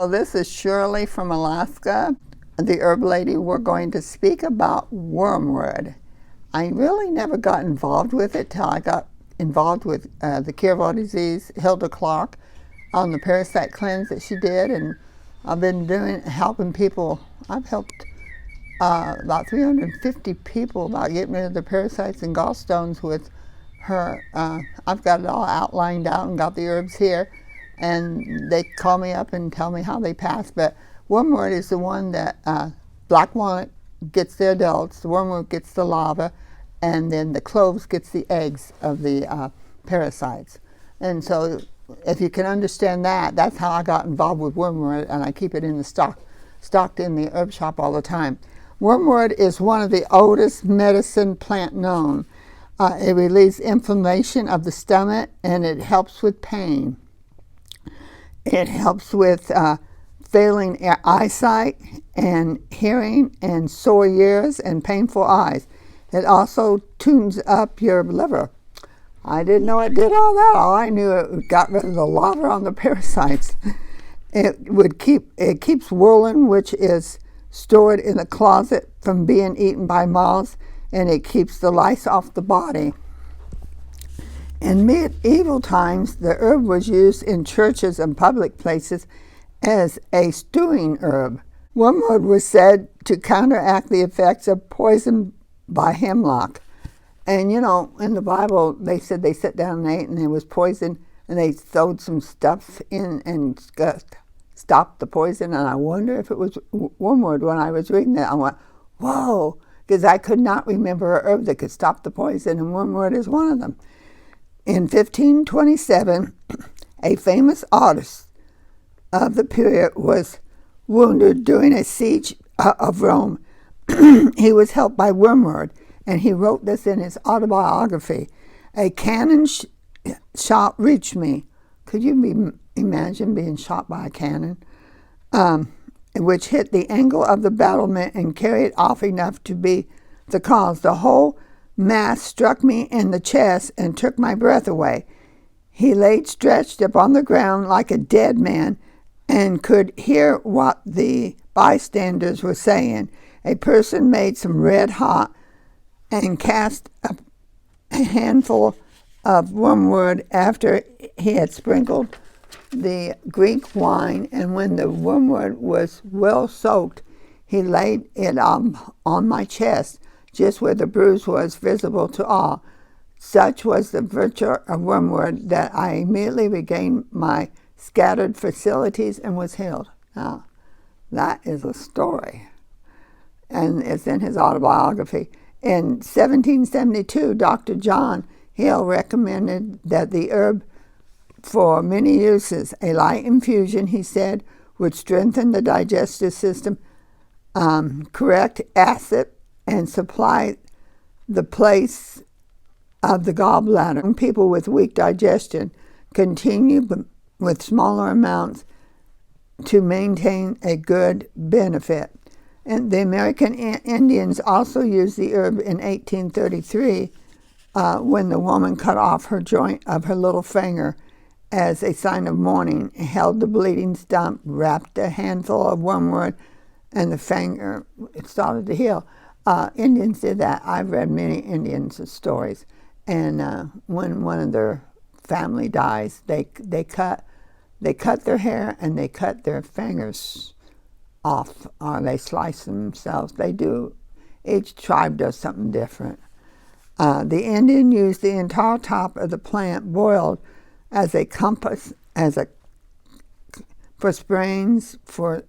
Well, this is Shirley from Alaska, the herb lady. We're going to speak about wormwood. I really never got involved with it till I got involved with the cure of all disease, Hilda Clark, on the parasite cleanse that she did, and I've been helping people. I've helped about 350 people about getting rid of their parasites and gallstones with her. I've got it all outlined out and got the herbs here, and they call me up and tell me how they pass. But wormwood is the one that black walnut gets the adults, the wormwood gets the larva, and then the cloves gets the eggs of the parasites. And so if you can understand that, that's how I got involved with wormwood, and I keep it in the stocked in the herb shop all the time. Wormwood is one of the oldest medicine plant known. It relieves inflammation of the stomach, and it helps with pain. It helps with failing eyesight and hearing and sore ears and painful eyes. It also tunes up your liver. I didn't know it did all that. All I knew it got rid of the larvae on the parasites. It keeps whirling, which is stored in the closet from being eaten by moths, and it keeps the lice off the body. In medieval times, the herb was used in churches and public places as a stewing herb. Wormwood was said to counteract the effects of poison by hemlock. And you know, in the Bible, they said they sat down and ate and there was poison, and they sewed some stuff in and stopped the poison. And I wonder if it was wormwood. When I was reading that, I went, whoa, because I could not remember a herb that could stop the poison, and wormwood is one of them. In 1527, a famous artist of the period was wounded during a siege of Rome. He was helped by wormwood, and he wrote this in his autobiography. A cannon shot reached me. Could you imagine being shot by a cannon? Which hit the angle of the battlement and carried off enough to be the cause. The whole mass struck me in the chest and took my breath away. He laid stretched upon the ground like a dead man and could hear what the bystanders were saying. A person made some red hot and cast a handful of wormwood after he had sprinkled the Greek wine, and when the wormwood was well soaked, he laid it on my chest, just where the bruise was visible to all. Such was the virtue of wormwood that I immediately regained my scattered facilities and was healed. Now, that is a story, and it's in his autobiography. In 1772, Dr. John Hill recommended that the herb for many uses. A light infusion, he said, would strengthen the digestive system, correct acid, and supply the place of the gallbladder. People with weak digestion continue with smaller amounts to maintain a good benefit. And the American Indians also used the herb in 1833 when the woman cut off her joint of her little finger as a sign of mourning, held the bleeding stump, wrapped a handful of wormwood, and the finger started to heal. Indians did that. I've read many Indians' stories. And when one of their family dies, they cut their hair and they cut their fingers off, or they slice themselves. They do. Each tribe does something different. The Indian used the entire top of the plant boiled as a compass, for sprains, for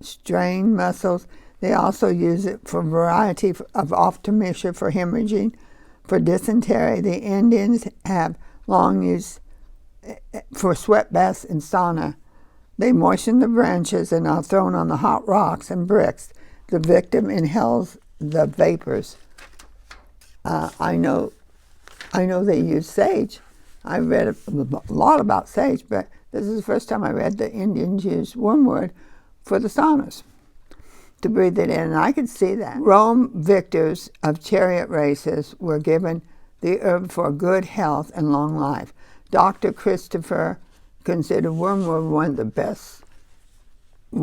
strained muscles. They also use it for a variety of ophthalmia, for hemorrhaging, for dysentery. The Indians have long used for sweat baths and sauna. They moisten the branches and are thrown on the hot rocks and bricks. The victim inhales the vapors. I know they use sage. I read a lot about sage, but this is the first time I read that Indians use wormwood for the saunas, to breathe it in, and I could see that. Rome victors of chariot races were given the herb for good health and long life. Dr. Christopher considered wormwood one of the best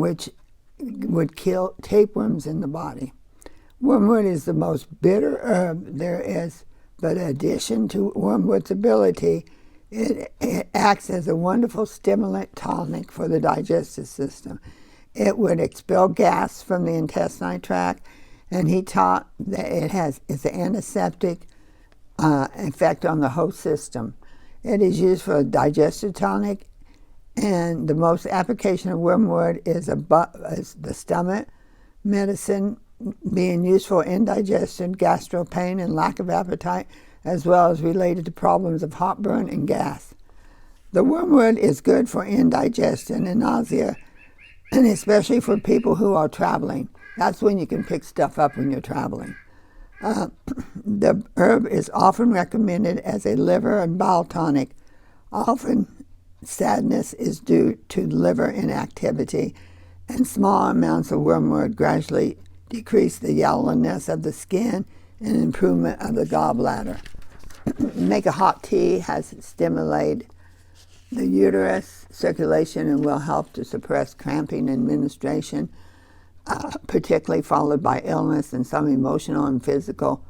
which would kill tapeworms in the body. Wormwood is the most bitter herb there is, but in addition to wormwood's ability, it acts as a wonderful stimulant tonic for the digestive system. It would expel gas from the intestinal tract, and he taught that it's an antiseptic effect on the whole system. It is used for a digestive tonic, and the most application of wormwood is the stomach medicine, being used for indigestion, gastro pain, and lack of appetite, as well as related to problems of heartburn and gas. The wormwood is good for indigestion and nausea, and especially for people who are traveling. That's when you can pick stuff up when you're traveling. The herb is often recommended as a liver and bowel tonic. Often sadness is due to liver inactivity, and small amounts of wormwood gradually decrease the yellowness of the skin and improvement of the gallbladder. Make a hot tea has stimulated the uterus circulation and will help to suppress cramping and menstruation, particularly followed by illness and some emotional and physical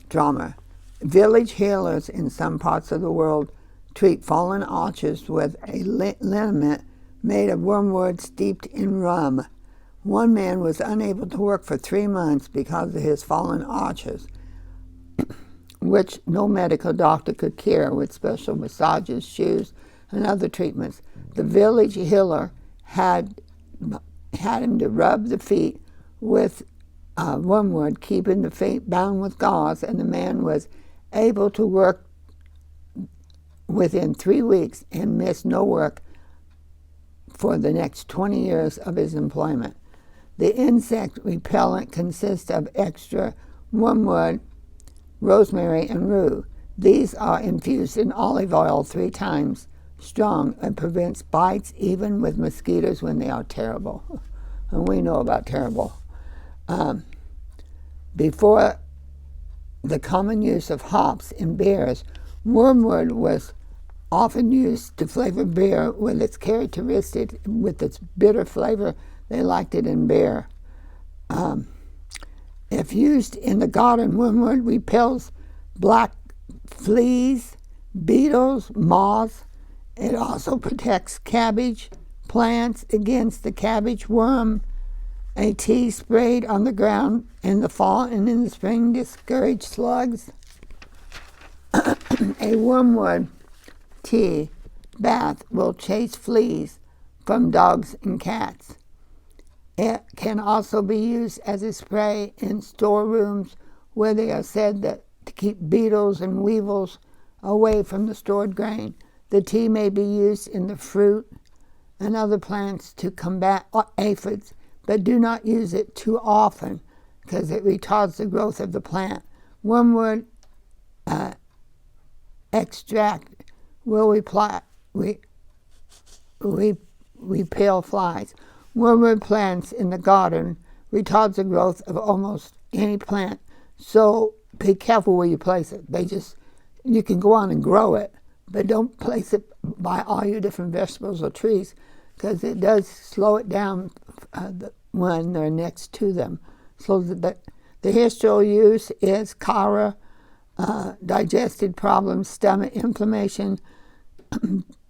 trauma. Village healers in some parts of the world treat fallen arches with a liniment made of wormwood steeped in rum. One man was unable to work for 3 months because of his fallen arches, which no medical doctor could cure with special massages, shoes, and other treatments. The village healer had him to rub the feet with wormwood, keeping the feet bound with gauze, and the man was able to work within 3 weeks and missed no work for the next 20 years of his employment. The insect repellent consists of extra wormwood, rosemary, and rue. These are infused in olive oil 3 times strong and prevents bites even with mosquitoes when they are terrible. And we know about terrible. Before the common use of hops in beers, wormwood was often used to flavor beer with its characteristic, with its bitter flavor. They liked it in beer. If used in the garden, wormwood repels black fleas, beetles, moths. It also protects cabbage plants against the cabbage worm. A tea sprayed on the ground in the fall and in the spring discourage slugs. A wormwood tea bath will chase fleas from dogs and cats. It can also be used as a spray in storerooms where they are said that to keep beetles and weevils away from the stored grain. The tea may be used in the fruit and other plants to combat aphids, but do not use it too often because it retards the growth of the plant. Wormwood extract will repel flies. Wormwood plants in the garden retards the growth of almost any plant, so be careful where you place it. You can go on and grow it, but don't place it by all your different vegetables or trees because it does slow it down when they're next to them. So the historical use is cholera, digestive problems, stomach inflammation,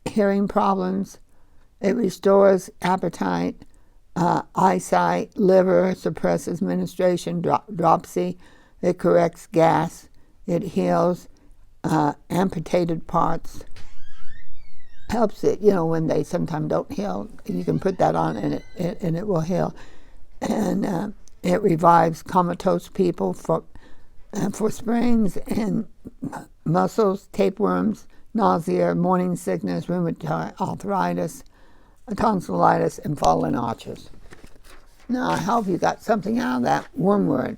hearing problems. It restores appetite, eyesight, liver, suppresses menstruation, dropsy. It corrects gas. It heals amputated parts. Helps it, when they sometimes don't heal. You can put that on and it will heal. And it revives comatose people for sprains and muscles, tapeworms, nausea, morning sickness, rheumatoid arthritis, tonsillitis, and fallen arches. Now, I hope you got something out of that wormwood.